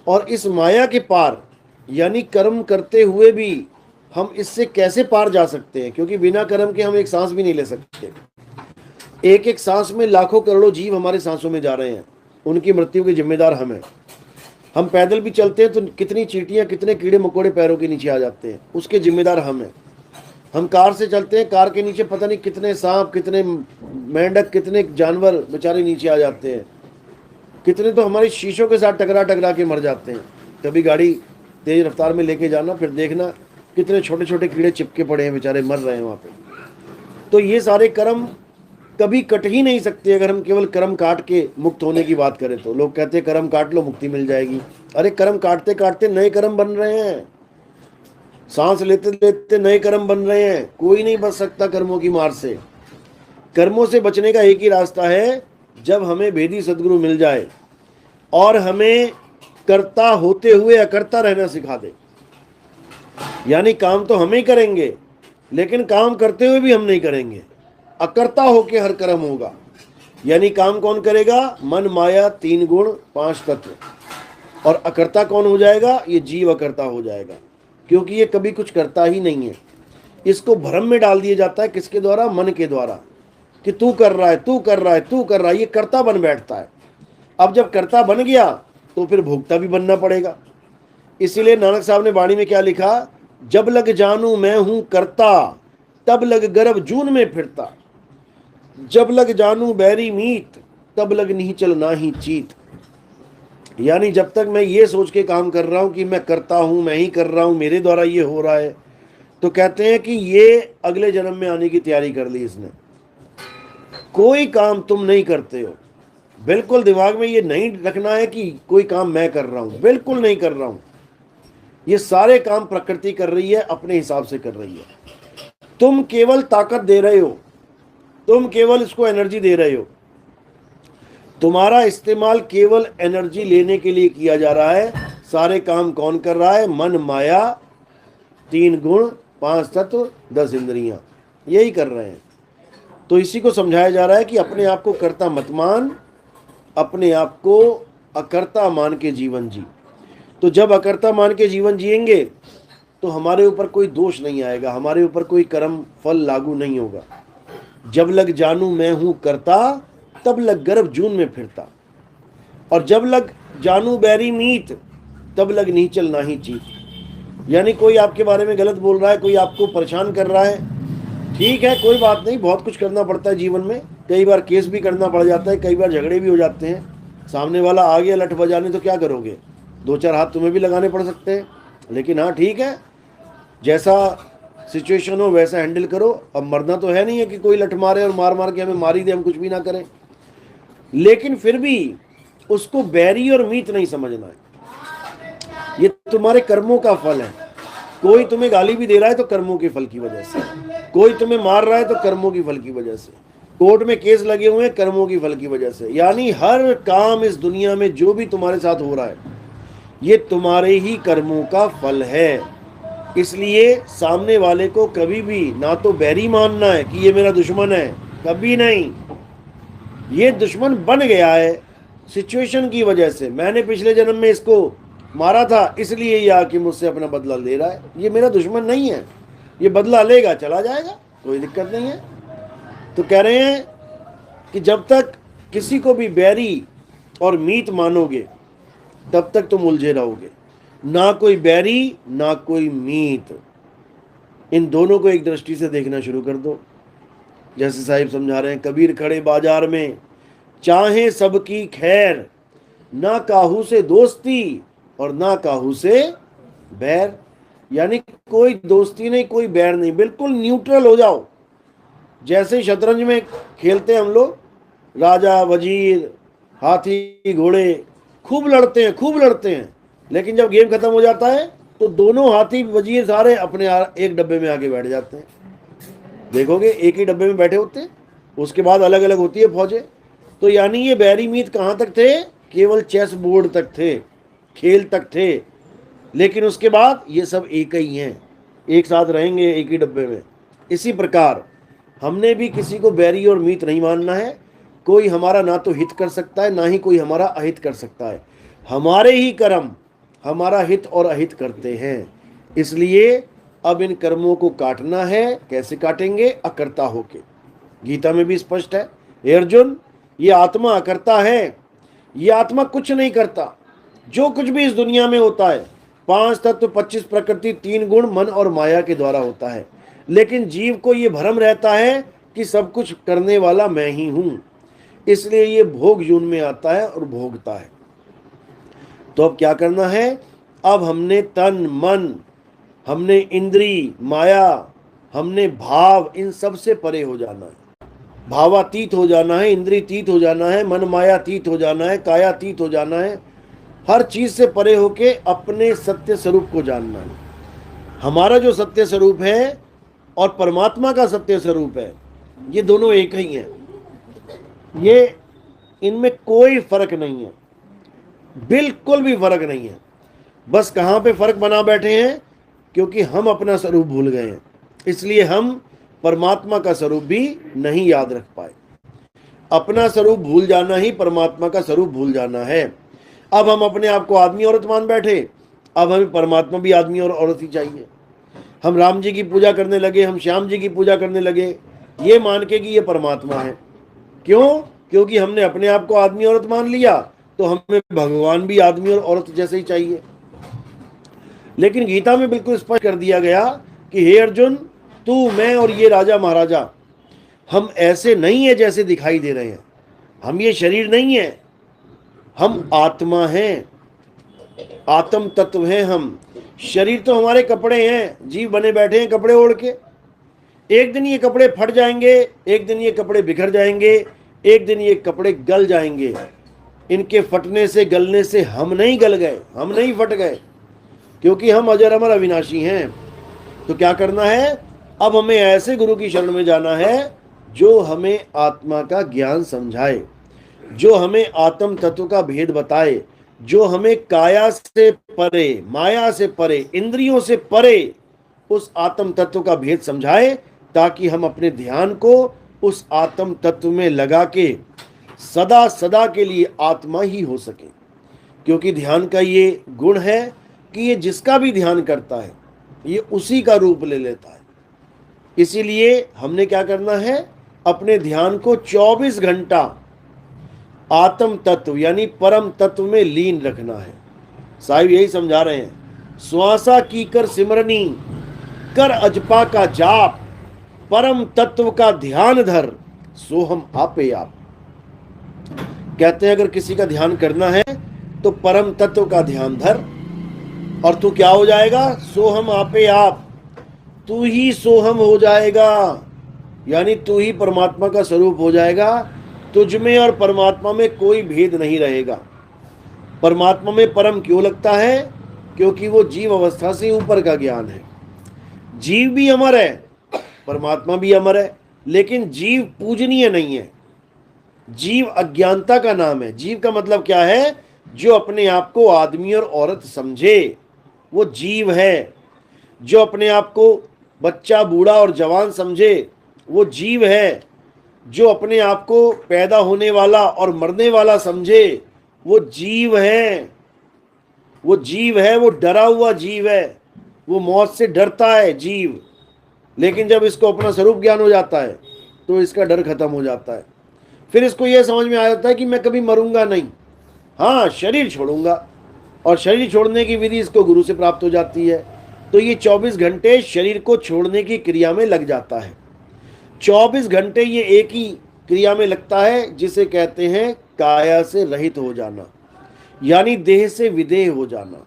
और इस माया के पार यानी कर्म करते हुए भी हम इससे कैसे पार जा सकते हैं, क्योंकि बिना कर्म के हम एक सांस भी नहीं ले सकते। एक एक सांस में लाखों करोड़ों जीव हमारे सांसों में जा रहे हैं, उनकी मृत्यु के जिम्मेदार हम हैं। हम पैदल भी चलते हैं तो कितनी चींटियां, कितने कीड़े मकोड़े पैरों के नीचे आ जाते हैं, उसके जिम्मेदार हम हैं। हम कार से चलते हैं, कार के नीचे पता नहीं कितने सांप, कितने मेंढक, कितने जानवर बेचारे नीचे आ जाते हैं। कितने तो हमारे शीशों के साथ टकरा टकरा के मर जाते हैं। कभी गाड़ी तेज रफ्तार में लेके जाना, फिर देखना कितने छोटे छोटे कीड़े चिपके पड़े हैं, बेचारे मर रहे हैं वहाँ पे। तो ये सारे कर्म कभी कट ही नहीं सकते अगर हम केवल कर्म काट के मुक्त होने की बात करें तो। लोग कहते हैं कर्म काट लो मुक्ति मिल जाएगी। अरे कर्म काटते काटते नए कर्म बन रहे हैं, सांस लेते लेते नए कर्म बन रहे हैं। कोई नहीं बच सकता कर्मों की मार से। कर्मों से बचने का एक ही रास्ता है, जब हमें भेदी सदगुरु मिल जाए और हमें कर्ता होते हुए अकर्ता रहना सिखा दे। यानी काम तो हम ही करेंगे, लेकिन काम करते हुए भी हम नहीं करेंगे, अकर्ता होके हर कर्म होगा। यानी काम कौन करेगा? मन, माया, 3 गुण, 5 तत्व। और अकर्ता कौन हो जाएगा? ये जीव अकर्ता हो जाएगा, क्योंकि ये कभी कुछ करता ही नहीं है। इसको भ्रम में डाल दिया जाता है, किसके द्वारा? मन के द्वारा, कि तू कर रहा है, तू कर रहा है, तू कर रहा है। ये कर्ता बन बैठता है। अब जब कर्ता बन गया तो फिर भोक्ता भी बनना पड़ेगा। इसीलिए नानक साहब ने वाणी में क्या लिखा? जब लग जानू मैं हूं कर्ता, तब लग गर्भ जून में फिरता। जब लग जानू बैरी मीत, तब लग निचल नाही चीत। यानी जब तक मैं ये सोच के काम कर रहा हूं कि मैं करता हूं, मैं ही कर रहा हूं, मेरे द्वारा ये हो रहा है, तो कहते हैं कि ये अगले जन्म में आने की तैयारी कर ली इसने। कोई काम तुम नहीं करते हो। बिल्कुल दिमाग में ये नहीं रखना है कि कोई काम मैं कर रहा हूं, बिल्कुल नहीं कर रहा हूं। ये सारे काम प्रकृति कर रही है, अपने हिसाब से कर रही है। तुम केवल ताकत दे रहे हो, तुम केवल इसको एनर्जी दे रहे हो। तुम्हारा इस्तेमाल केवल एनर्जी लेने के लिए किया जा रहा है। सारे काम कौन कर रहा है? मन, माया, 3 गुण, 5 तत्व, 10 इंद्रियां, यही कर रहे हैं। तो इसी को समझाया जा रहा है कि अपने आप को कर्ता मत मान, अपने आप को अकर्ता मान के जीवन जी। तो जब अकर्ता मान के जीवन जिएंगे तो हमारे ऊपर कोई दोष नहीं आएगा, हमारे ऊपर कोई कर्म फल लागू नहीं होगा। जब लग जानू मैं हूं कर्ता, तब लग गर्भ जून में फिरता। और जब लग जानू बैरी मीत, तब लग नीचल नाही चीत। यानी कोई आपके बारे में गलत बोल रहा है, कोई आपको परेशान कर रहा है, ठीक है, कोई बात नहीं, बहुत कुछ करना पड़ता है जीवन में। कई बार केस भी करना पड़ जाता है, कई बार झगड़े भी हो जाते हैं। सामने वाला आ गया लठ बजाने तो क्या करोगे? 2-4 हाथ तुम्हें भी लगाने पड़ सकते हैं। लेकिन हाँ ठीक है, जैसा सिचुएशन हो वैसा हैंडल करो। अब मरना तो है नहीं है कि कोई लठ मारे और मार मार के हमें मार ही दे, हम कुछ भी ना करें। लेकिन फिर भी उसको बैरी और मीत नहीं समझना है। ये तुम्हारे कर्मों का फल है। कोई तुम्हें गाली भी दे रहा है तो कर्मों के फल की वजह से, कोई तुम्हें मार रहा है तो कर्मों की फल की वजह से, कोर्ट में केस लगे हुए हैं कर्मों की फल की वजह से। यानी हर काम इस दुनिया में जो भी तुम्हारे साथ हो रहा है, ये तुम्हारे ही कर्मों का फल है। इसलिए सामने वाले को कभी भी ना तो बैरी मानना है कि ये मेरा दुश्मन है, कभी नहीं। ये दुश्मन बन गया है सिचुएशन की वजह से। मैंने पिछले जन्म में इसको मारा था, इसलिए ये आके मुझसे अपना बदला ले रहा है। ये मेरा दुश्मन नहीं है, ये बदला लेगा, चला जाएगा, कोई दिक्कत नहीं है। तो कह रहे हैं कि जब तक किसी को भी बैरी और मीत मानोगे तब तक तुम उलझे रहोगे। ना कोई बैरी ना कोई मीत, इन दोनों को एक दृष्टि से देखना शुरू कर दो। जैसे साहिब समझा रहे हैं, कबीर खड़े बाजार में चाहे सबकी खैर, ना काहू से दोस्ती और ना काहू से बैर। यानी कोई दोस्ती नहीं, कोई बैर नहीं, बिल्कुल न्यूट्रल हो जाओ। जैसे शतरंज में खेलते हैं हम लोग, राजा वजीर हाथी घोड़े खूब लड़ते हैं, खूब लड़ते हैं, लेकिन जब गेम खत्म हो जाता है तो दोनों हाथी वजीर सारे अपने एक डब्बे में आके बैठ जाते हैं। देखोगे एक ही डब्बे में बैठे होते हैं, उसके बाद अलग अलग होती है फौजें। तो यानी ये बैरी मीत कहाँ तक थे? केवल चेस बोर्ड तक थे, खेल तक थे, लेकिन उसके बाद ये सब एक ही हैं, एक साथ रहेंगे एक ही डब्बे में। इसी प्रकार हमने भी किसी को बैरी और मीत नहीं मानना है। कोई हमारा ना तो हित कर सकता है, ना ही कोई हमारा अहित कर सकता है। हमारे ही कर्म हमारा हित और अहित करते हैं। इसलिए अब इन कर्मों को काटना है। कैसे काटेंगे? अकर्ता होके। गीता में भी स्पष्ट है, हे अर्जुन, ये आत्मा अकर्ता है। ये आत्मा कुछ नहीं करता। जो कुछ भी इस दुनिया में होता है, 5 तत्व, 25 प्रकृति, 3 गुण, मन और माया के द्वारा होता है। लेकिन जीव को ये भ्रम रहता है कि सब कुछ करने वाला मैं ही हूं, इसलिए ये भोग यून में आता है और भोगता है। तो अब क्या करना है? अब हमने तन मन, हमने इंद्री, माया, हमने भाव, इन सब से परे हो जाना है। भावातीत हो जाना है, इंद्रियतीत हो जाना है, मन मायातीत हो जाना है, कायातीत हो जाना है। हर चीज से परे होके अपने सत्य स्वरूप को जानना है। हमारा जो सत्य स्वरूप है और परमात्मा का सत्य स्वरूप है, ये दोनों एक ही हैं। ये इनमें कोई फर्क नहीं है, बिल्कुल भी फर्क नहीं है। बस कहाँ पे फर्क बना बैठे हैं? क्योंकि हम अपना स्वरूप भूल गए हैं, इसलिए हम परमात्मा का स्वरूप भी नहीं याद रख पाए। अपना स्वरूप भूल जाना ही परमात्मा का स्वरूप भूल जाना है। अब हम अपने आप को आदमी औरत मान बैठे, अब हमें परमात्मा भी आदमी और औरत ही चाहिए। हम राम जी की पूजा करने लगे, हम श्याम जी की पूजा करने लगे, ये मान के कि ये परमात्मा है। क्यों? क्योंकि हमने अपने आप को आदमी औरत मान लिया, तो हमें भगवान भी आदमी और औरत जैसे ही चाहिए। लेकिन गीता में बिल्कुल स्पष्ट कर दिया गया कि हे अर्जुन, तू, मैं और ये राजा महाराजा, हम ऐसे नहीं है जैसे दिखाई दे रहे हैं। हम ये शरीर नहीं है, हम आत्मा हैं, आत्म तत्व हैं हम। शरीर तो हमारे कपड़े हैं, जीव बने बैठे हैं कपड़े ओढ़ के। एक दिन ये कपड़े फट जाएंगे, एक दिन ये कपड़े बिखर जाएंगे, एक दिन ये कपड़े गल जाएंगे। इनके फटने से, गलने से हम नहीं गल गए, हम नहीं फट गए, क्योंकि हम अजर अमर अविनाशी हैं। तो क्या करना है? अब हमें ऐसे गुरु की शरण में जाना है जो हमें आत्मा का ज्ञान समझाए, जो हमें आत्म तत्व का भेद बताए, जो हमें काया से परे, माया से परे, इंद्रियों से परे उस आत्म तत्व का भेद समझाए, ताकि हम अपने ध्यान को उस आत्म तत्व में लगा के सदा सदा के लिए आत्मा ही हो सके। क्योंकि ध्यान का ये गुण है कि ये जिसका भी ध्यान करता है, ये उसी का रूप ले लेता है। इसीलिए हमने क्या करना है? अपने ध्यान को 24 घंटा आत्म तत्व यानी परम तत्व में लीन रखना है। साहिब यही समझा रहे हैं, श्वासा की कर सिमरनी, कर अजपा का जाप, परम तत्व का ध्यान धर, सो हम आपे आप। कहते हैं अगर किसी का ध्यान करना है तो परम तत्व का ध्यान धर, और तू क्या हो जाएगा? सोहम आपे आप, तू ही सोहम हो जाएगा, यानी तू ही परमात्मा का स्वरूप हो जाएगा। तुझ में और परमात्मा में कोई भेद नहीं रहेगा। परमात्मा में परम क्यों लगता है? क्योंकि वो जीव अवस्था से ऊपर का ज्ञान है। जीव भी अमर है, परमात्मा भी अमर है, लेकिन जीव पूजनीय नहीं है। जीव अज्ञानता का नाम है। जीव का मतलब क्या है? जो अपने आप को आदमी और औरत समझे, वो जीव है। जो अपने आप को बच्चा, बूढ़ा और जवान समझे, वो जीव है। जो अपने आप को पैदा होने वाला और मरने वाला समझे, वो जीव है। वो जीव है, वो डरा हुआ जीव है, वो मौत से डरता है जीव। लेकिन जब इसको अपना स्वरूप ज्ञान हो जाता है तो इसका डर खत्म हो जाता है। फिर इसको यह समझ में आ जाता है कि मैं कभी मरूंगा नहीं, हाँ शरीर छोड़ूंगा, और शरीर छोड़ने की विधि इसको गुरु से प्राप्त हो जाती है। तो ये 24 घंटे शरीर को छोड़ने की क्रिया में लग जाता है। 24 घंटे ये एक ही क्रिया में लगता है, जिसे कहते हैं काया से रहित हो जाना, यानी देह से विदेह हो जाना।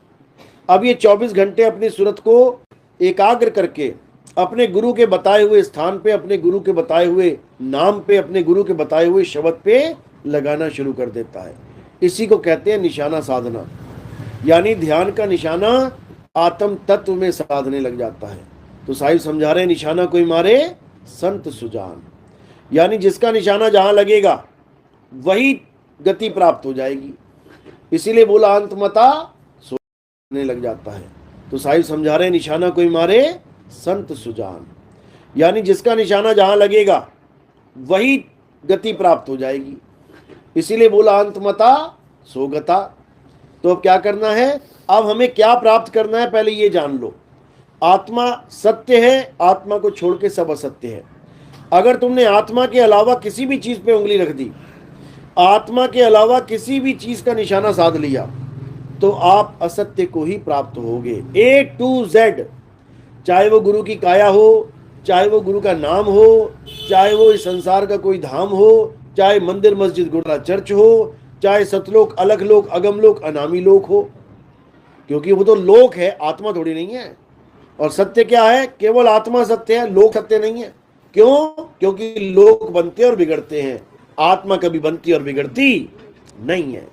अब ये 24 घंटे अपनी सूरत को एकाग्र करके अपने गुरु के बताए हुए स्थान पे, अपने गुरु के बताए हुए नाम पे, अपने गुरु के बताए हुए शब्द पे लगाना शुरू कर देता है। इसी को कहते हैं निशाना साधना, यानी ध्यान का निशाना आत्म तत्व में साधने लग जाता है। तो साहिब समझा रहे, निशाना कोई मारे संत सुजान, यानी जिसका निशाना जहां लगेगा वही गति प्राप्त हो जाएगी। इसीलिए बोला अंतमता सोने लग जाता है। तो साहिब समझा रहे, निशाना कोई मारे संत सुजान, यानी जिसका निशाना जहां लगेगा वही गति प्राप्त हो जाएगी। इसीलिए बोला अंतमता सोगता, तो अब क्या करना है, अब हमें क्या प्राप्त करना है पहले ये जान लो। आत्मा सत्य है, आत्मा को छोड़ के सब असत्य है। अगर तुमने आत्मा के अलावा किसी भी चीज पे उंगली रख दी, आत्मा के अलावा किसी भी चीज का निशाना साध लिया, तो आप असत्य को ही प्राप्त होगे, ए टू जेड। चाहे वो गुरु की काया हो, चाहे वो गुरु का नाम हो, चाहे वो इस संसार का कोई धाम हो, चाहे मंदिर मस्जिद गुरुद्वारा चर्च हो, चाहे सतलोक अलग लोक अगम लोक अनामी लोक हो, क्योंकि वो तो लोक है, आत्मा थोड़ी नहीं है। और सत्य क्या है, केवल आत्मा सत्य है, लोक सत्य नहीं है। क्यों? क्योंकि लोक बनते और बिगड़ते हैं, आत्मा कभी बनती और बिगड़ती नहीं है।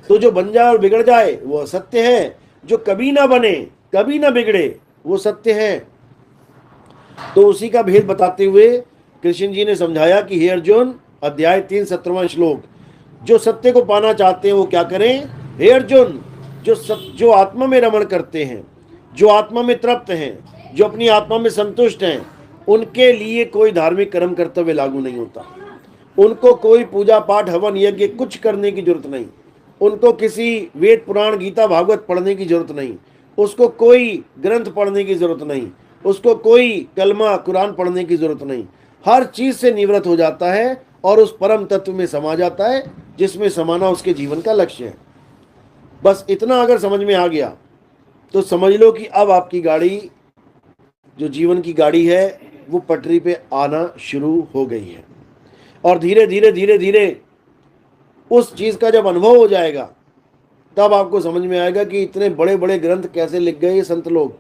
तो जो बन जाए और बिगड़ जाए वो असत्य है, जो कभी ना बने कभी ना बिगड़े वो सत्य है। तो उसी का भेद बताते हुए कृष्ण जी ने समझाया कि हे अर्जुन, अध्याय 3 17वां श्लोक, जो सत्य को पाना चाहते हैं वो क्या करें। हे अर्जुन, जो आत्मा में रमण करते हैं, जो आत्मा में तृप्त हैं, जो अपनी आत्मा में संतुष्ट हैं, उनके लिए कोई धार्मिक कर्म कर्तव्य लागू नहीं होता। उनको कोई पूजा पाठ हवन यज्ञ कुछ करने की जरूरत नहीं, उनको किसी वेद पुराण गीता भागवत पढ़ने की जरूरत नहीं, उसको कोई ग्रंथ पढ़ने की जरूरत नहीं, उसको कोई कलमा कुरान पढ़ने की जरूरत नहीं। हर चीज से निवृत्त हो जाता है और उस परम तत्व में समा जाता है जिसमें समाना उसके जीवन का लक्ष्य है। बस इतना अगर समझ में आ गया तो समझ लो कि अब आपकी गाड़ी, जो जीवन की गाड़ी है, वो पटरी पे आना शुरू हो गई है। और धीरे धीरे धीरे धीरे उस चीज का जब अनुभव हो जाएगा तब आपको समझ में आएगा कि इतने बड़े बड़े ग्रंथ कैसे लिख गए ये संत लोग।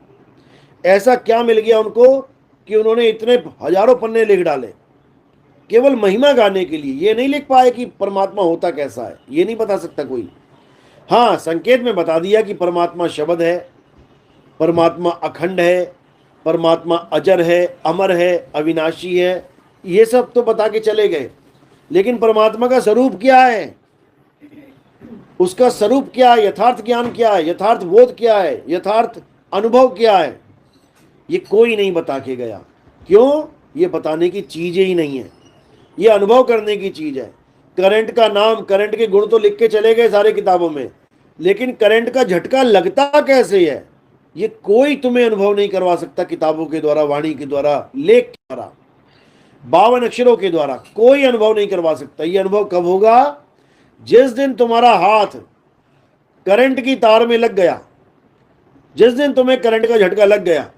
ऐसा क्या मिल गया उनको कि उन्होंने इतने हजारों पन्ने लिख डाले केवल महिमा गाने के लिए। ये नहीं लिख पाए कि परमात्मा होता कैसा है, ये नहीं बता सकता कोई। हाँ, संकेत में बता दिया कि परमात्मा शब्द है, परमात्मा अखंड है, परमात्मा अजर है, अमर है, अविनाशी है, ये सब तो बता के चले गए। लेकिन परमात्मा का स्वरूप क्या है, उसका स्वरूप क्या है, यथार्थ ज्ञान क्या है, यथार्थ बोध क्या है, यथार्थ अनुभव क्या है, ये कोई नहीं बता के गया। क्यों? ये बताने की चीजें ही नहीं है, ये अनुभव करने की चीज है। करंट का नाम, करंट के गुण तो लिख के चले गए सारे किताबों में, लेकिन करंट का झटका लगता कैसे है ये कोई तुम्हें अनुभव नहीं करवा सकता। किताबों के द्वारा, वाणी के द्वारा, लेख के द्वारा, 52 अक्षरों के द्वारा कोई अनुभव नहीं करवा सकता। ये अनुभव कब होगा? जिस दिन तुम्हारा हाथ करंट की तार में लग गया, जिस दिन तुम्हें करंट का झटका लग गया,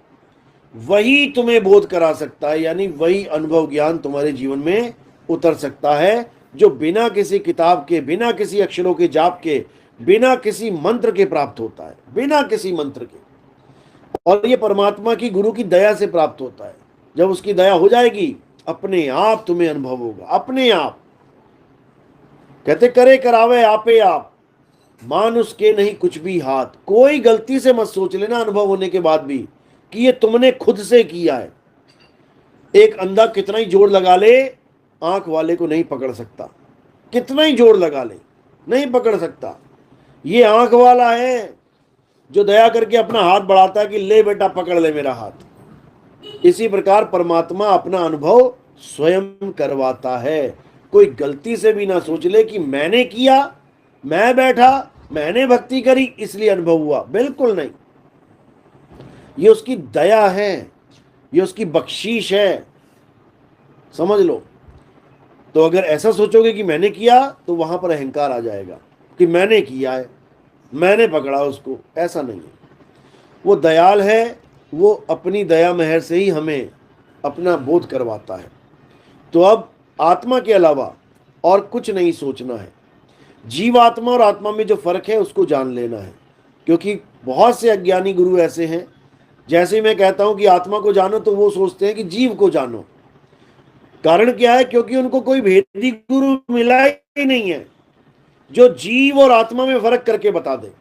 वही तुम्हें बोध करा सकता है, यानी वही अनुभव ज्ञान तुम्हारे जीवन में उतर सकता है, जो बिना किसी किताब के, बिना किसी अक्षरों के जाप के, बिना किसी मंत्र के प्राप्त होता है, बिना किसी मंत्र के। और ये परमात्मा की, गुरु की दया से प्राप्त होता है। जब उसकी दया हो जाएगी अपने आप तुम्हें अनुभव होगा, अपने आप। कहते करे करावे आपे आप, मानुष के नहीं कुछ भी हाथ। कोई गलती से मत सोच लेना अनुभव होने के बाद भी कि ये तुमने खुद से किया है। एक अंधा कितना ही जोर लगा ले, आंख वाले को नहीं पकड़ सकता, कितना ही जोर लगा ले नहीं पकड़ सकता। ये आंख वाला है जो दया करके अपना हाथ बढ़ाता है कि ले बेटा पकड़ ले मेरा हाथ। इसी प्रकार परमात्मा अपना अनुभव स्वयं करवाता है। कोई गलती से भी ना सोच ले कि मैंने किया, मैं बैठा, मैंने भक्ति करी इसलिए अनुभव हुआ, बिल्कुल नहीं। ये उसकी दया है, ये उसकी बख्शीश है, समझ लो। तो अगर ऐसा सोचोगे कि मैंने किया तो वहां पर अहंकार आ जाएगा कि मैंने किया है, मैंने पकड़ा उसको। ऐसा नहीं है, वो दयाल है, वो अपनी दया मेहर से ही हमें अपना बोध करवाता है। तो अब आत्मा के अलावा और कुछ नहीं सोचना है। जीवात्मा और आत्मा में जो फर्क है उसको जान लेना है, क्योंकि बहुत से अज्ञानी गुरु ऐसे हैं, जैसे ही मैं कहता हूं कि आत्मा को जानो तो वो सोचते हैं कि जीव को जानो। कारण क्या है? क्योंकि उनको कोई भेदी गुरु मिला ही नहीं है जो जीव और आत्मा में फर्क करके बता दे।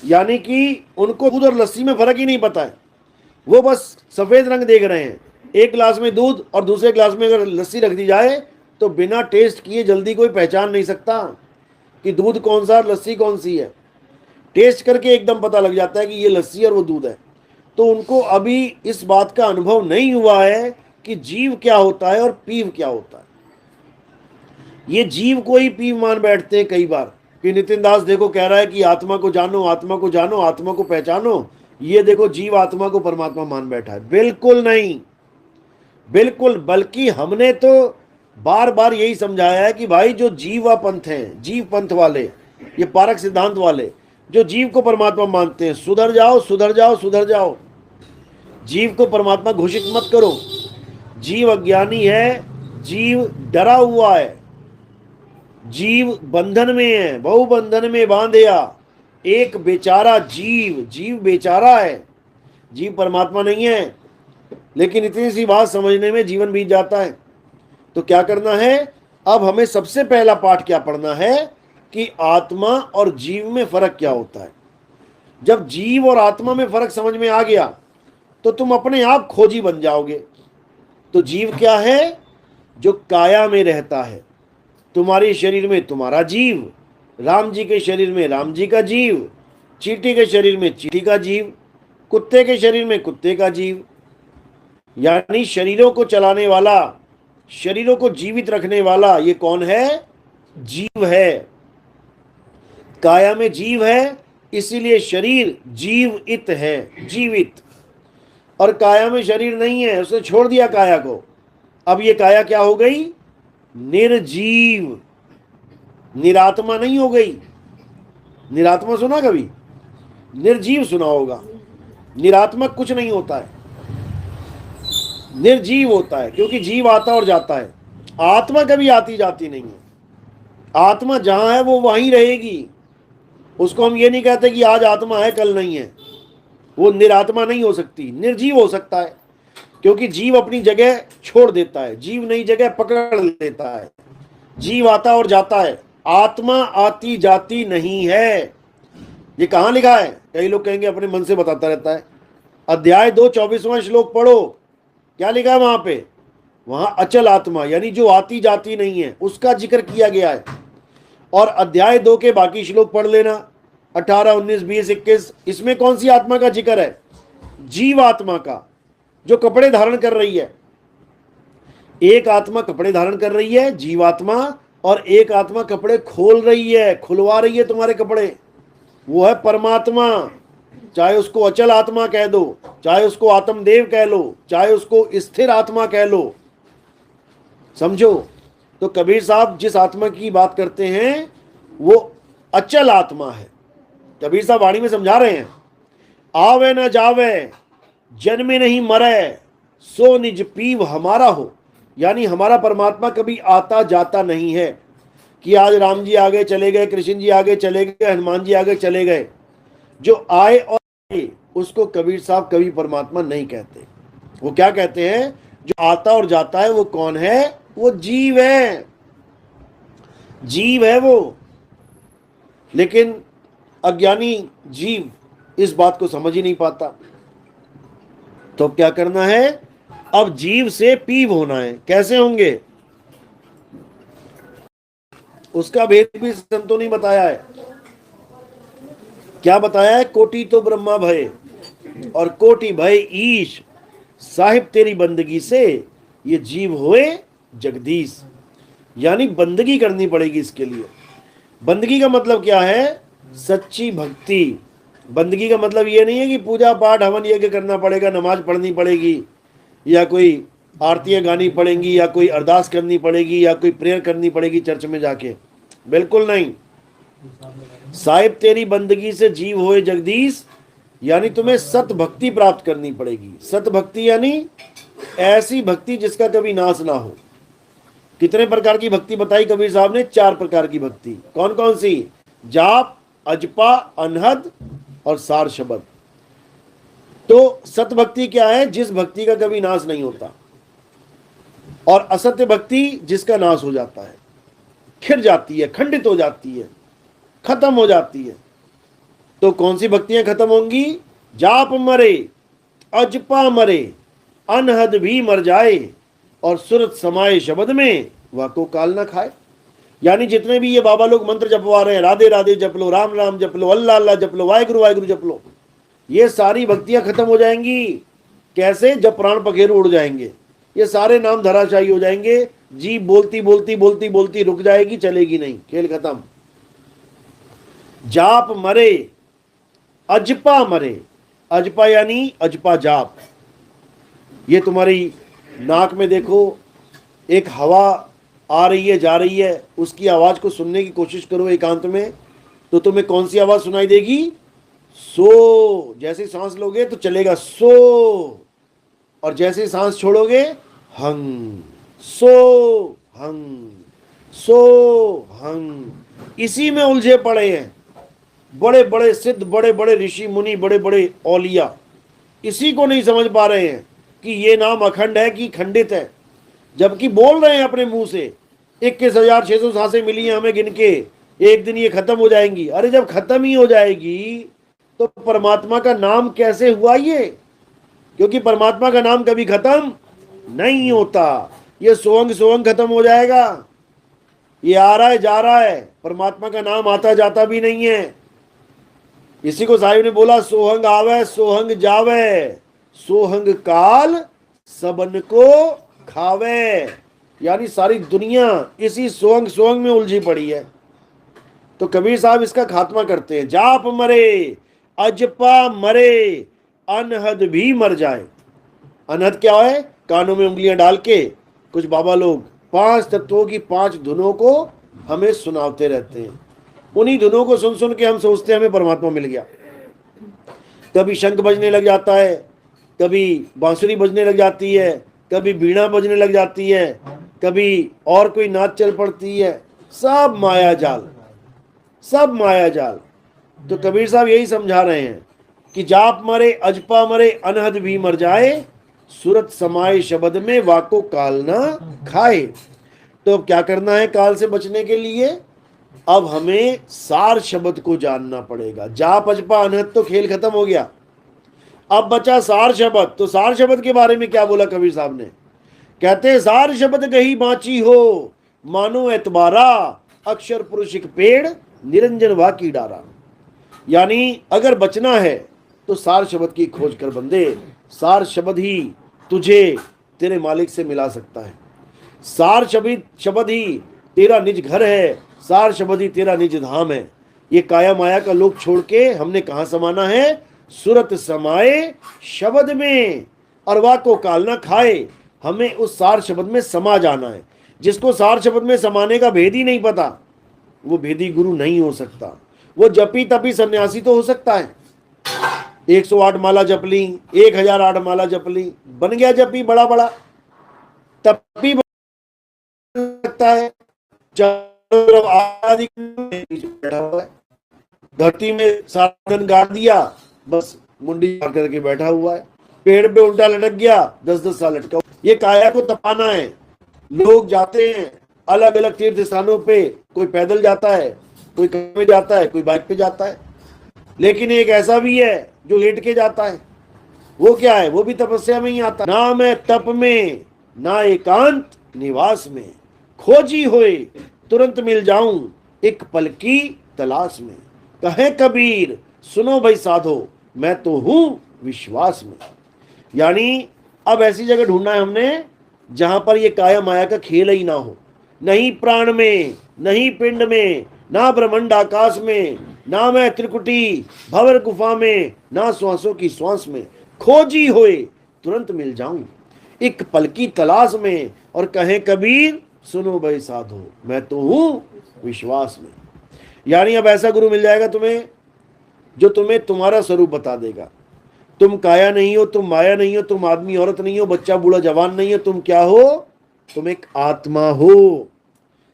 यानी कि उनको दूध और लस्सी में फर्क ही नहीं पता है, वो बस सफेद रंग देख रहे हैं। एक गिलास में दूध और दूसरे गिलास में अगर लस्सी रख दी जाए तो बिना टेस्ट किए जल्दी कोई पहचान नहीं सकता कि दूध कौन सा, लस्सी कौन सी है। टेस्ट करके एकदम पता लग जाता है कि ये लस्सी और वो दूध है। तो उनको अभी इस बात का अनुभव नहीं हुआ है कि जीव क्या होता है और पीव क्या होता है। ये जीव को ही पीव मान बैठते हैं कई बार, कि नितिन दास देखो कह रहा है कि आत्मा को जानो, आत्मा को जानो, आत्मा को पहचानो, ये देखो जीव आत्मा को परमात्मा मान बैठा है। बिल्कुल नहीं, बिल्कुल, बल्कि हमने तो बार बार यही समझाया है कि भाई जो जीवा पंथ हैं, जीव पंथ वाले, ये पारक सिद्धांत वाले जो जीव को परमात्मा मानते हैं, सुधर जाओ, सुधर जाओ, सुधर जाओ। जीव को परमात्मा घोषित मत करो। जीव अज्ञानी है, जीव डरा हुआ है, जीव बंधन में है, बहु बंधन में बांधया एक बेचारा जीव, जीव बेचारा है, जीव परमात्मा नहीं है। लेकिन इतनी सी बात समझने में जीवन बीत जाता है। तो क्या करना है, अब हमें सबसे पहला पाठ क्या पढ़ना है कि आत्मा और जीव में फर्क क्या होता है। जब जीव और आत्मा में फर्क समझ में आ गया तो तुम अपने आप खोजी बन जाओगे। तो जीव क्या है, जो काया में रहता है। तुम्हारे शरीर में तुम्हारा जीव, राम जी के शरीर में राम जी का जीव, चींटी के शरीर में चींटी का जीव, कुत्ते के शरीर में कुत्ते का जीव। यानी शरीरों को चलाने वाला, शरीरों को जीवित रखने वाला ये कौन है, जीव है। काया में जीव है, इसीलिए शरीर जीवित है, जीवित। और काया में शरीर नहीं है, उसने छोड़ दिया काया को। अब ये काया क्या हो गई, निर्जीव, निरात्मा नहीं हो गई। निरात्मा सुना कभी, निर्जीव सुना होगा। निरात्मक कुछ नहीं होता है, निर्जीव होता है, क्योंकि जीव आता और जाता है। आत्मा कभी आती जाती नहीं है। आत्मा जहां है वो वहीं रहेगी। उसको हम ये नहीं कहते कि आज आत्मा है कल नहीं है। वो निरात्मा नहीं हो सकती, निर्जीव हो सकता है, क्योंकि जीव अपनी जगह छोड़ देता है, जीव नई जगह पकड़ लेता है। जीव आता और जाता है, आत्मा आती जाती नहीं है। ये कहां लिखा है, कई लोग कहेंगे अपने मन से बताता रहता है। अध्याय 2 24वां श्लोक पढ़ो, क्या लिखा है वहां पे, वहां अचल आत्मा यानी जो आती जाती नहीं है उसका जिक्र किया गया है। और अध्याय 2 के बाकी श्लोक पढ़ लेना, 18 19 20 21, इसमें कौन सी आत्मा का जिक्र है, जीव आत्मा का, जो कपड़े धारण कर रही है। एक आत्मा कपड़े धारण कर रही है, जीवात्मा, और एक आत्मा कपड़े खोल रही है, खुलवा रही है तुम्हारे कपड़े, वो है परमात्मा। चाहे उसको अचल आत्मा कह दो, चाहे उसको आत्मदेव कह लो, चाहे उसको स्थिर आत्मा कह लो, समझो। तो कबीर साहब जिस आत्मा की बात करते हैं वो अचल आत्मा है। कबीर साहब वाणी में समझा रहे हैं, आवे न जावे, जन्मे नहीं मरे, सो निज पीव हमारा हो। यानी हमारा परमात्मा कभी आता जाता नहीं है कि आज राम जी आगे चले गए, कृष्ण जी आगे चले गए, हनुमान जी आगे चले गए। जो आए और आए, उसको कबीर साहब कभी परमात्मा नहीं कहते। वो क्या कहते हैं, जो आता और जाता है वो कौन है, वो जीव है, जीव है वो। लेकिन अज्ञानी जीव इस बात को समझ ही नहीं पाता। तो क्या करना है, अब जीव से पीव होना है। कैसे होंगे, उसका भेद भी संतों ने बताया है। क्या बताया है, कोटि तो ब्रह्मा भय और कोटि भय ईश, साहिब तेरी बंदगी से ये जीव होए जगदीश। यानी बंदगी करनी पड़ेगी इसके लिए। बंदगी का मतलब क्या है, सच्ची भक्ति। बंदगी का मतलब ये नहीं है कि पूजा पाठ हवन यज्ञ करना पड़ेगा, नमाज पढ़नी पड़ेगी, या कोई आरतियां गानी पड़ेंगी, या कोई अरदास करनी पड़ेगी, या कोई प्रेयर करनी पड़ेगी चर्च में जाके। बिल्कुल नहीं। साहिब तेरी बंदगी से जीव होए जगदीश, यानी तुम्हें सत भक्ति प्राप्त करनी पड़ेगी। सत भक्ति यानी ऐसी भक्ति जिसका कभी नाश ना हो। कितने प्रकार की भक्ति बताई कबीर साहब ने, 4 प्रकार की भक्ति। कौन कौन सी, जाप, अजपा, अनहद और सार शब्द। तो सत भक्ति क्या है, जिस भक्ति का कभी नाश नहीं होता। और असत्य भक्ति जिसका नाश हो जाता है, खिर जाती है, खंडित हो जाती है, खत्म हो जाती है। तो कौन सी भक्तियां खत्म होंगी, जाप मरे, अजपा मरे, अनहद भी मर जाए, और सुरत समाये शब्द में वह को काल ना खाए। यानी जितने भी ये बाबा लोग मंत्र जपवा रहे हैं, राधे राधे जप लो, राम राम जप लो, अल्लाह अल्लाह जप लो, वाहिगुरु वाहिगुरु जप लो, ये सारी भक्तियां खत्म हो जाएंगी। कैसे, जब प्राण पखेरु उड़ जाएंगे, ये सारे नाम धराशायी हो जाएंगे। जीभ बोलती बोलती बोलती बोलती रुक जाएगी, चलेगी नहीं, खेल खत्म। जाप मरे, अजपा मरे। अजपा यानी अजपा जाप। ये तुम्हारी नाक में देखो, एक हवा आ रही है जा रही है, उसकी आवाज को सुनने की कोशिश करो एकांत में, तो तुम्हें कौन सी आवाज सुनाई देगी? सो। जैसे सांस लोगे तो चलेगा सो, और जैसे सांस छोड़ोगे हंग। सो हंग, सो हंग। इसी में उलझे पड़े हैं बड़े बड़े सिद्ध, बड़े बड़े ऋषि मुनि, बड़े बड़े औलिया। इसी को नहीं समझ पा रहे हैं कि ये नाम अखंड है कि खंडित है, जबकि बोल रहे हैं अपने मुंह से 21,600 सांसें मिली हैं हमें गिन के, एक दिन ये खत्म हो जाएंगी। अरे जब खत्म ही हो जाएगी तो परमात्मा का नाम कैसे हुआ ये? क्योंकि परमात्मा का नाम कभी खत्म नहीं होता। ये सोहंग सोहंग खत्म हो जाएगा, ये आ रहा है जा रहा है, परमात्मा का नाम आता जाता भी नहीं है। इसी को साहिब ने बोला, सोहंग आवे सोहंग जावे, सोहंग काल सबन को खावे। यानी सारी दुनिया इसी सोहंग सोहंग में उलझी पड़ी है। तो कबीर साहब इसका खात्मा करते हैं, जाप मरे, अजपा मरे, अनहद भी मर जाए। अनहद क्या है? कानों में उंगलियां डाल के कुछ बाबा लोग 5 तत्वों की 5 धुनों को हमें सुनाते रहते हैं। उन्हीं धुनों को सुन सुन के हम सोचते हैं हमें परमात्मा मिल गया। कभी शंख बजने लग जाता है, कभी बांसुरी बजने लग जाती है, कभी बीड़ा बजने लग जाती है, कभी और कोई नाच चल पड़ती है। सब माया जाल, सब माया जाल। तो कबीर साहब यही समझा रहे हैं कि जाप मरे, अजपा मरे, अनहद भी मर जाए, सूरत समाये शब्द में वाको काल ना खाए। तो अब क्या करना है काल से बचने के लिए? अब हमें सार शब्द को जानना पड़ेगा। जाप अजपा अनहद तो खेल खत्म हो गया, अब बचा सार शब्द। तो सार शब्द के बारे में क्या बोला कबीर साहब ने? कहते हैं, सार शब्द गही बाची हो, मानो एतबारा, अक्षर पुरुष एक पेड़, निरंजन वाकी डारा। यानी अगर बचना है तो सार शब्द की खोज कर बंदे। सार शब्द ही तुझे तेरे मालिक से मिला सकता है। सार शब्द ही तेरा निज घर है, सार शब्द ही तेरा निज धाम है। ये काया माया का लोक छोड़ के हमने कहां समाना है? सूरत समाये शब्द में, और वाको काल ना खाए। हमें उस सार शब्द में समा जाना है। जिसको सार शब्द में समाने का भेद ही नहीं पता, वो भेदी गुरु नहीं हो सकता। वो जपी तपी सन्यासी तो हो सकता है, 108 माला जप ली, 1008 माला जप ली, बन गया जपी बड़ा बड़ा, तपी बन सकता है। बैठा हुआ है, धरती में सारा दिन गाड़ दिया, बस मुंडी करके बैठा हुआ है। पेड़ पे उल्टा लटक गया, 10-10 साल लटका। ये काया को तपाना है। लोग जाते हैं अलग अलग तीर्थ स्थानों पे, कोई पैदल जाता है, कोई कार में जाता है, कोई बाइक पे जाता है, लेकिन एक ऐसा भी है जो लेट के जाता है। वो क्या है? वो भी तपस्या में ही आता। ना मैं तप में, ना एकांत निवास में, खोजी होए तुरंत मिल जाऊं, एक पल की तलाश में। कहे कबीर सुनो भाई साधो, मैं तो हूं विश्वास में। यानी अब ऐसी जगह ढूंढना है हमने जहां पर ये काया माया का खेल ही ना हो। नहीं प्राण में, नहीं पिंड में, ना ब्रह्मांड आकाश में, ना मैं त्रिकुटी भंवर गुफा में, ना श्वासों की श्वास में। खोजी होए तुरंत मिल जाऊं, एक पल की तलाश में। और कहे कबीर सुनो भाई साधो, मैं तो हूं विश्वास में। यानी अब ऐसा गुरु मिल जाएगा तुम्हें जो तुम्हें तुम्हारा स्वरूप बता देगा। तुम काया नहीं हो, तुम माया नहीं हो, तुम आदमी औरत नहीं हो, बच्चा बूढ़ा जवान नहीं हो। तुम क्या हो? तुम एक आत्मा हो।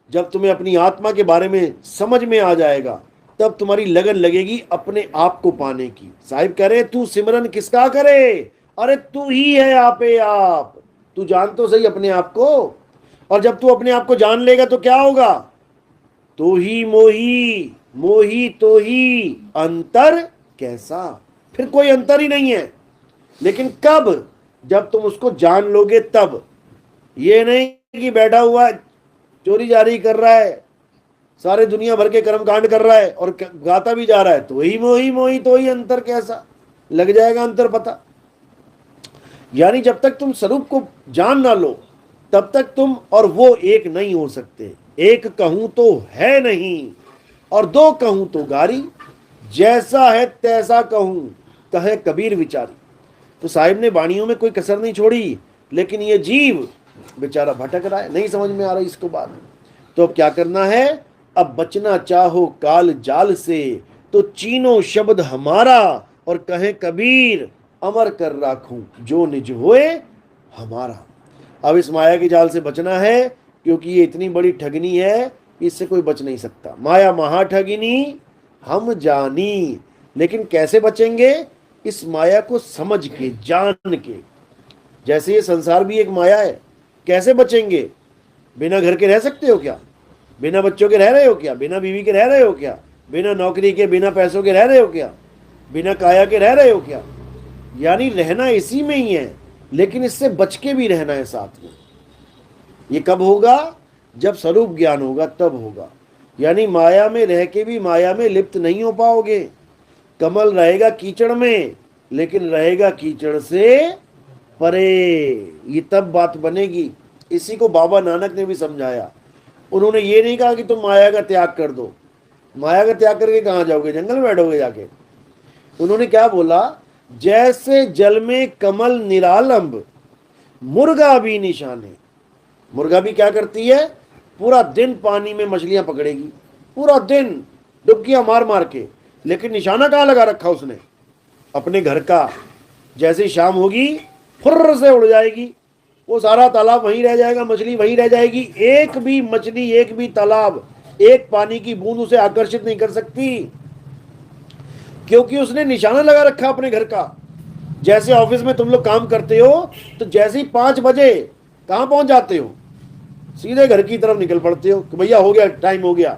जब तुम्हें अपनी आत्मा के बारे में समझ में आ जाएगा, तब तुम्हारी लगन लगेगी अपने आप को पाने की। साहिब कह रहे तू सिमरन किसका करे? अरे तू ही है आपे आप। तू जान तो सही अपने आप को। और जब तू अपने आप को जान लेगा तो क्या होगा? तो ही मोही, मोही तो ही, अंतर कैसा? फिर कोई अंतर ही नहीं है। लेकिन कब? जब तुम उसको जान लोगे तब। ये नहीं कि बैठा हुआ चोरी जारी कर रहा है, सारे दुनिया भर के कर्म कांड कर रहा है और गाता भी जा रहा है, तो ही मोही, मोही तो ही, अंतर कैसा? लग जाएगा अंतर पता। यानी जब तक तुम स्वरूप को जान ना लो, तब तक तुम और वो एक नहीं हो सकते। एक कहूं तो है नहीं, और दो कहूं तो गारी। जैसा है तैसा कहूं, कहे कबीर विचारी। तो साहिब ने वाणियों में कोई कसर नहीं छोड़ी, लेकिन ये जीव बेचारा भटक रहा है, नहीं समझ में आ रहा इसको बात। तो अब क्या करना है? अब बचना चाहो काल जाल से, तो चीनो शब्द हमारा, और कहे कबीर अमर कर राखूं जो निज होए हमारा। अब इस माया के जाल से बचना है, क्योंकि ये इतनी बड़ी ठगनी है, इससे कोई बच नहीं सकता। माया महा ठगिनी हम जानी। लेकिन कैसे बचेंगे? इस माया को समझ के, जान के। जैसे ये संसार भी एक माया है, कैसे बचेंगे? बिना घर के रह सकते हो क्या? बिना बच्चों के रह रहे हो क्या? बिना बीवी के रह रहे हो क्या? बिना नौकरी के, बिना पैसों के रह रहे हो क्या? बिना काया के रह रहे हो क्या? यानी रहना इसी में ही है, लेकिन इससे बच के भी रहना है साथ में। ये कब होगा? जब स्वरूप ज्ञान होगा, तब होगा। यानी माया में रह के भी माया में लिप्त नहीं हो पाओगे। कमल रहेगा कीचड़ में, लेकिन रहेगा कीचड़ से परे। ये तब बात बनेगी। इसी को बाबा नानक ने भी समझाया। उन्होंने ये नहीं कहा कि तुम माया का त्याग कर दो। माया का त्याग करके कहाँ जाओगे? जंगल में बैठोगे जाके? उन्होंने क्या बोला? जैसे जल में कमल निरालंब, मुर्गा भी निशाने। मुर्गा भी क्या करती है? पूरा दिन पानी में मछलियां पकड़ेगी, पूरा दिन डुबकियां मार मार के, लेकिन निशाना कहाँ लगा रखा उसने? अपने घर का। जैसे शाम होगी फुर्र से उड़ जाएगी, वो सारा तालाब वहीं रह जाएगा, मछली वहीं रह जाएगी। एक भी मछली, एक भी तालाब, एक पानी की बूंद उसे आकर्षित नहीं कर सकती, क्योंकि उसने निशाना लगा रखा अपने घर का। जैसे ऑफिस में तुम लोग काम करते हो, तो जैसे ही 5 बजे कहाँ पहुंच जाते हो? सीधे घर की तरफ निकल पड़ते हो कि भैया हो गया, टाइम हो गया।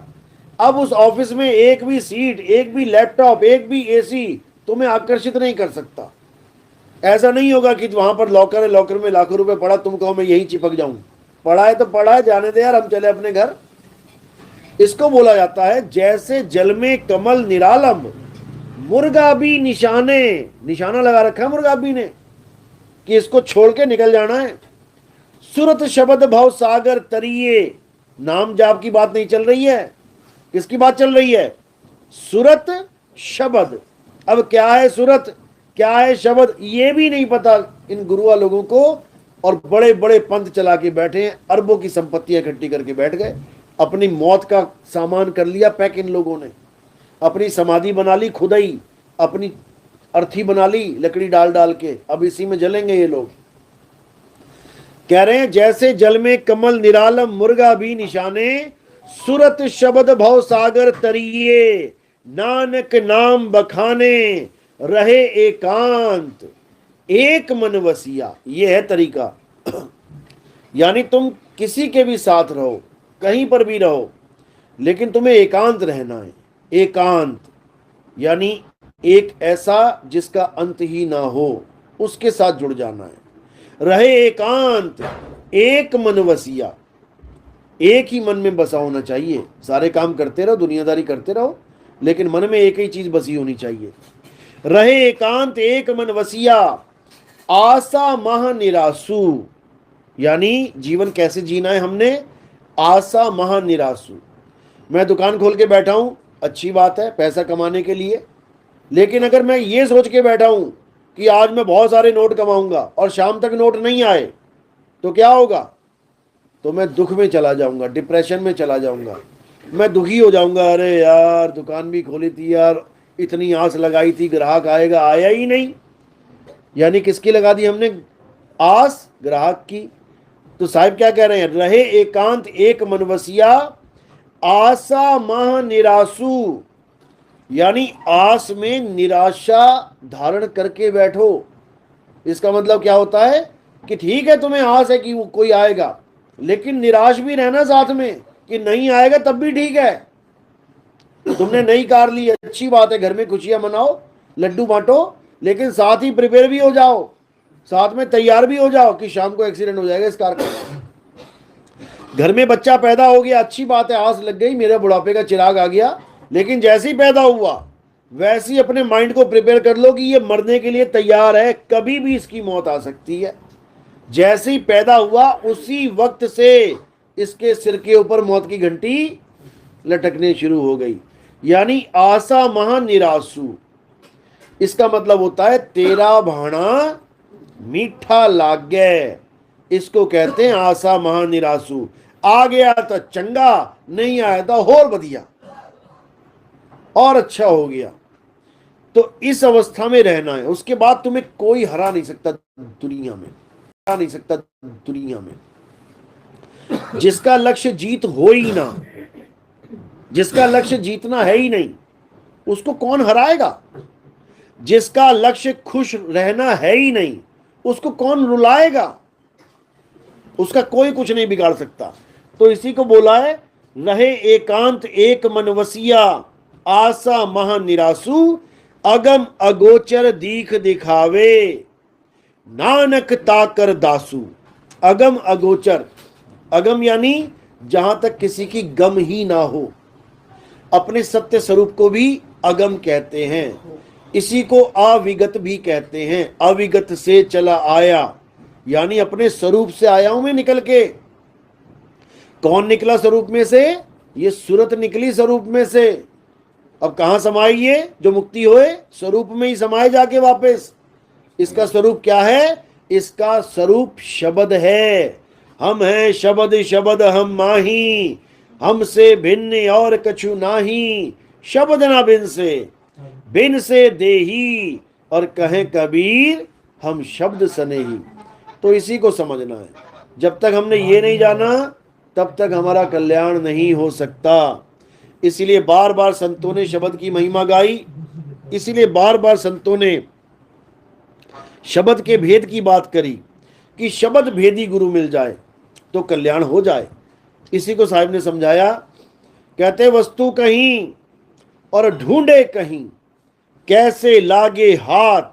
अब उस ऑफिस में एक भी सीट, एक भी लैपटॉप, एक भी एसी तुम्हें आकर्षित नहीं कर सकता। ऐसा नहीं होगा कि वहां पर लॉकर है, लॉकर में लाखों रुपए पड़ा, तुम कहो मैं यही चिपक जाऊं। पड़ा है तो पड़ा है, जाने दे यार, हम चले अपने घर। इसको बोला जाता है जैसे जल में कमल निरालंब, मुर्गा भी निशाने। निशाना लगा रखा है मुर्गा भी ने कि इसको छोड़ के निकल जाना है। सुरत शब्द भव सागर तरिए। नाम जाप की बात नहीं चल रही है, किसकी बात चल रही है? सुरत शब्द। अब क्या है सुरत, क्या है शब्द, ये भी नहीं पता इन गुरुआ लोगों को। और बड़े बड़े पंथ चला के बैठे हैं, अरबों की संपत्तियां इकट्ठी करके बैठ गए। अपनी मौत का सामान कर लिया पैक इन लोगों ने। अपनी समाधि बना ली खुद ही, अपनी अर्थी बना ली लकड़ी डाल डाल के। अब इसी में जलेंगे ये लोग। कह रहे हैं जैसे जल में कमल निरालम, मुर्गा भी निशाने, सुरत शब्द भव सागर तरिए, नानक नाम बखाने, रहे एकांत एक मन वसिया। ये है तरीका। यानी तुम किसी के भी साथ रहो, कहीं पर भी रहो, लेकिन तुम्हें एकांत रहना है। एकांत यानी एक ऐसा जिसका अंत ही ना हो, उसके साथ जुड़ जाना है। रहे एकांत एक मन वसिया। एक ही मन में बसा होना चाहिए। सारे काम करते रहो, दुनियादारी करते रहो, लेकिन मन में एक ही चीज बसी होनी चाहिए। रहे एकांत एक मन वसिया, आशा महा निरासु। यानी जीवन कैसे जीना है हमने? आशा महा निरासु। मैं दुकान खोल के बैठा हूं, अच्छी बात है, पैसा कमाने के लिए। लेकिन अगर मैं ये सोच के बैठा हूं कि आज मैं बहुत सारे नोट कमाऊंगा और शाम तक नोट नहीं आए, तो क्या होगा? तो मैं दुख में चला जाऊंगा, डिप्रेशन में चला जाऊंगा, मैं दुखी हो जाऊंगा। अरे यार दुकान भी खोली थी यार, इतनी आस लगाई थी ग्राहक आएगा, आया ही नहीं। यानी किसकी लगा दी हमने आस? ग्राहक की। तो साहिब क्या कह रहे हैं? रहे एकांत एक मनवसिया, आशा मह निरासु। यानी आस में निराशा धारण करके बैठो। इसका मतलब क्या होता है कि ठीक है तुम्हें आस है कि वो कोई आएगा, लेकिन निराश भी रहना साथ में कि नहीं आएगा तब भी ठीक है। तुमने नई कार ली, अच्छी बात है, घर में खुशियां मनाओ, लड्डू बांटो, लेकिन साथ ही प्रिपेयर भी हो जाओ, साथ में तैयार भी हो जाओ कि शाम को एक्सीडेंट हो जाएगा इस कार का। घर में बच्चा पैदा हो गया, अच्छी बात है, आस लग गई, मेरे बुढ़ापे का चिराग आ गया, लेकिन जैसे ही पैदा हुआ वैसे ही अपने माइंड को प्रिपेयर कर लो कि ये मरने के लिए तैयार है, कभी भी इसकी मौत आ सकती है। जैसे ही पैदा हुआ उसी वक्त से इसके सिर के ऊपर मौत की घंटी लटकने शुरू हो गई। यानी आशा महा निरासु। इसका मतलब होता है तेरा भाणा मीठा लागे। इसको कहते हैं आशा महा निरासु। आ गया तो चंगा, नहीं आया तो और बढ़िया और अच्छा हो गया। तो इस अवस्था में रहना है। उसके बाद तुम्हें कोई हरा नहीं सकता दुनिया में, हरा नहीं सकता दुनिया में। जिसका लक्ष्य जीत हो ही ना, जिसका लक्ष्य जीतना है ही नहीं, उसको कौन हराएगा। जिसका लक्ष्य खुश रहना है ही नहीं, उसको कौन रुलाएगा। उसका कोई कुछ नहीं बिगाड़ सकता। तो इसी को बोला है, रहे एकांत एक मन वसिया, आशा महा निरासु, अगम अगोचर दीख दिखावे, नानक ताकर दासु। अगम अगोचर, अगम यानी जहां तक किसी की गम ही ना हो। अपने सत्य स्वरूप को भी अगम कहते हैं। इसी को अविगत भी कहते हैं। अविगत से चला आया, यानी अपने स्वरूप से आया हूं मैं निकल के। कौन निकला स्वरूप में से? ये सूरत निकली स्वरूप में से। अब कहां समाई ये? जो मुक्ति होए स्वरूप में ही समाये जाके वापस। इसका स्वरूप क्या है? इसका स्वरूप शब्द है। हम हैं शब्द, शब्द हम माही, हमसे भिन्न और कछु नाही, शब्द ना बिन से देही, और कहें कबीर हम शब्द सनेही। तो इसी को समझना है। जब तक हमने ये नहीं जाना तब तक हमारा कल्याण नहीं हो सकता। इसीलिए बार बार संतों ने शब्द की महिमा गाई। इसीलिए बार बार संतों ने शब्द के भेद की बात करी कि शब्द भेदी गुरु मिल जाए तो कल्याण हो जाए। इसी को साहिब ने समझाया। कहते वस्तु कहीं और ढूंढे कहीं, कैसे लागे हाथ,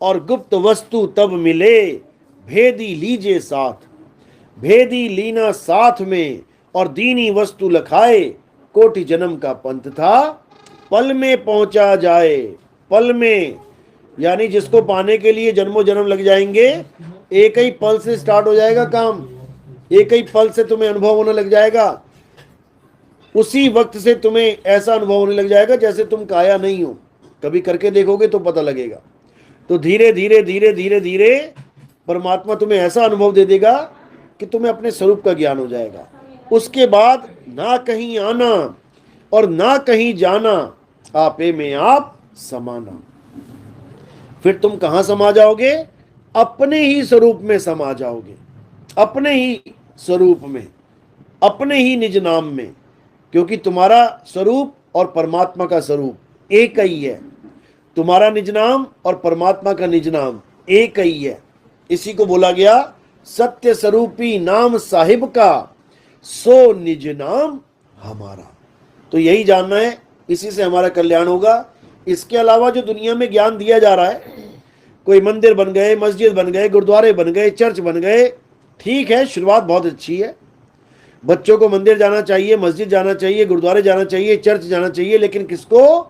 और गुप्त वस्तु तब मिले, भेदी लीजे साथ। भेदी लीना साथ में, और दीनी वस्तु लखाए, कोटि जन्म का पंथ था, पल में पहुंचा जाए। पल में यानी जिसको पाने के लिए जन्मों जन्म लग जाएंगे, एक ही पल से स्टार्ट हो जाएगा काम। एक ही पल से तुम्हें अनुभव होने लग जाएगा। उसी वक्त से तुम्हें ऐसा अनुभव होने लग जाएगा जैसे तुम काया नहीं हो। कभी करके देखोगे तो पता लगेगा। तो धीरे धीरे धीरे धीरे धीरे परमात्मा तुम्हें ऐसा अनुभव दे देगा कि तुम्हें अपने स्वरूप का ज्ञान हो जाएगा। उसके बाद ना कहीं आना और ना कहीं जाना, आपे में आप समाना। फिर तुम कहां समा जाओगे? अपने ही स्वरूप में समा जाओगे। अपने ही स्वरूप में, अपने ही निज नाम में। क्योंकि तुम्हारा स्वरूप और परमात्मा का स्वरूप एक ही है। तुम्हारा निज नाम और परमात्मा का निज नाम एक ही है। इसी को बोला गया, सत्य स्वरूपी नाम साहिब का, सो निज नाम हमारा। तो यही जानना है, इसी से हमारा कल्याण होगा। इसके अलावा जो दुनिया में ज्ञान दिया जा रहा है, कोई मंदिर बन गए, मस्जिद बन गए, गुरुद्वारे बन गए, चर्च बन गए, ठीक है, शुरुआत बहुत अच्छी है। बच्चों को मंदिर जाना चाहिए, मस्जिद जाना चाहिए, गुरुद्वारे जाना चाहिए, चर्च जाना चाहिए, लेकिन किसको?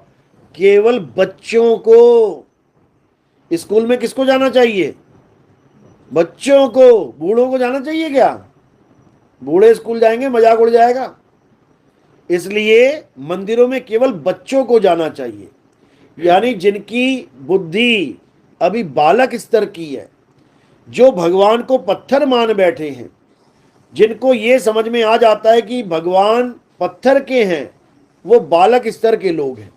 केवल बच्चों को। स्कूल में किसको जाना चाहिए? बच्चों को। बूढ़ों को जाना चाहिए क्या? बूढ़े स्कूल जाएंगे, मजाक उड़ जाएगा। इसलिए मंदिरों में केवल बच्चों को जाना चाहिए, यानी जिनकी बुद्धि अभी बालक स्तर की है, जो भगवान को पत्थर मान बैठे हैं, जिनको ये समझ में आ जाता है कि भगवान पत्थर के हैं, वो बालक स्तर के लोग हैं,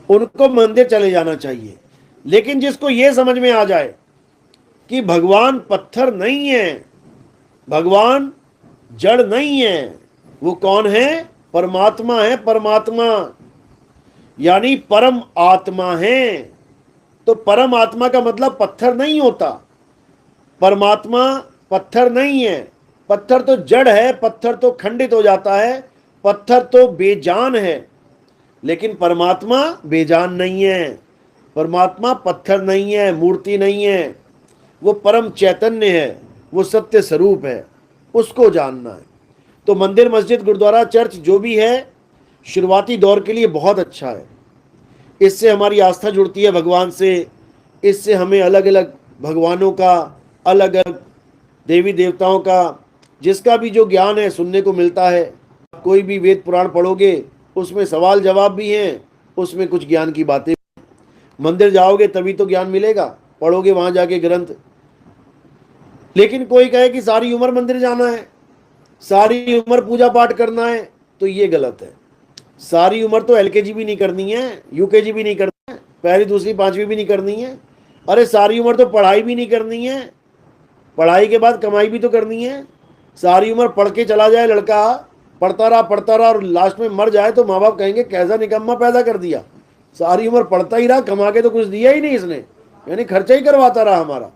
उनको मंदिर चले जाना चाहिए। लेकिन जिसको ये समझ में आ जाए कि भगवान पत्थर नहीं है, भगवान जड़ नहीं है, वो कौन है? परमात्मा है। परमात्मा यानी परम आत्मा है। तो परम आत्मा का मतलब पत्थर नहीं होता। परमात्मा पत्थर नहीं है। पत्थर तो जड़ है, पत्थर तो खंडित हो जाता है, पत्थर तो बेजान है। लेकिन परमात्मा बेजान नहीं है। परमात्मा पत्थर नहीं है, मूर्ति नहीं है, वो परम चैतन्य है, वो सत्य स्वरूप है। उसको जानना है। तो मंदिर, मस्जिद, गुरुद्वारा, चर्च जो भी है, शुरुआती दौर के लिए बहुत अच्छा है। इससे हमारी आस्था जुड़ती है भगवान से। इससे हमें अलग अलग भगवानों का, अलग अलग देवी देवताओं का, जिसका भी जो ज्ञान है सुनने को मिलता है। कोई भी वेद पुराण पढ़ोगे उसमें सवाल जवाब भी हैं, उसमें कुछ ज्ञान की बातें। मंदिर जाओगे तभी तो ज्ञान मिलेगा, पढ़ोगे वहां जाके ग्रंथ। लेकिन कोई कहे कि सारी उम्र मंदिर जाना है, सारी उम्र पूजा पाठ करना है, तो ये गलत है। सारी उम्र तो एलकेजी भी नहीं करनी है, यूकेजी भी नहीं करना है, पहली दूसरी पांचवी भी नहीं करनी है। अरे सारी उम्र तो पढ़ाई भी नहीं करनी है, पढ़ाई के बाद कमाई भी तो करनी है। सारी उम्र पढ़ के चला जाए लड़का, पढ़ता रहा और लास्ट में मर जाए तो माँ बाप कहेंगे कैसा निकम्मा पैदा कर दिया, सारी उम्र पढ़ता ही रहा, कमा के तो कुछ दिया ही नहीं इसने, यानी खर्चा ही करवाता रहा हमारा।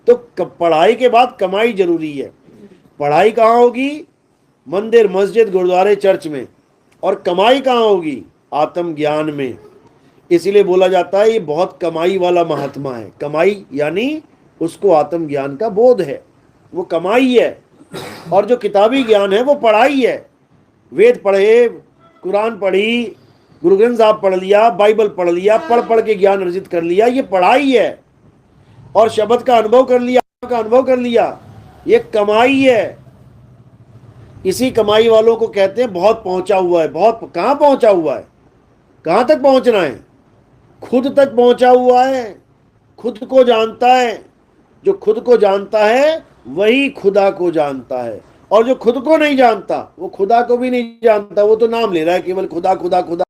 तो पढ़ाई के बाद कमाई जरूरी है। पढ़ाई कहाँ होगी? मंदिर, मस्जिद, गुरुद्वारे, चर्च में। और कमाई कहाँ होगी? आत्मज्ञान में। इसीलिए बोला जाता है ये बहुत कमाई वाला महात्मा है। कमाई यानी उसको आत्मज्ञान का बोध है, वो कमाई है। और जो किताबी ज्ञान है वो पढ़ाई है। वेद पढ़े, कुरान पढ़ी, गुरु ग्रंथ साहब पढ़ लिया, बाइबल पढ़ लिया, पढ़ पढ़ के ज्ञान अर्जित कर लिया, ये पढ़ाई है। और शब्द का अनुभव कर लिया, ये कमाई है। इसी कमाई वालों को कहते हैं बहुत पहुंचा हुआ है। बहुत कहां पहुंचा हुआ है? कहां तक पहुंचना है? खुद तक पहुंचा हुआ है, खुद को जानता है। जो खुद को जानता है वही खुदा को जानता है, और जो खुद को नहीं जानता वो खुदा को भी नहीं जानता। वो तो नाम ले रहा है केवल, खुदा खुदा खुदा।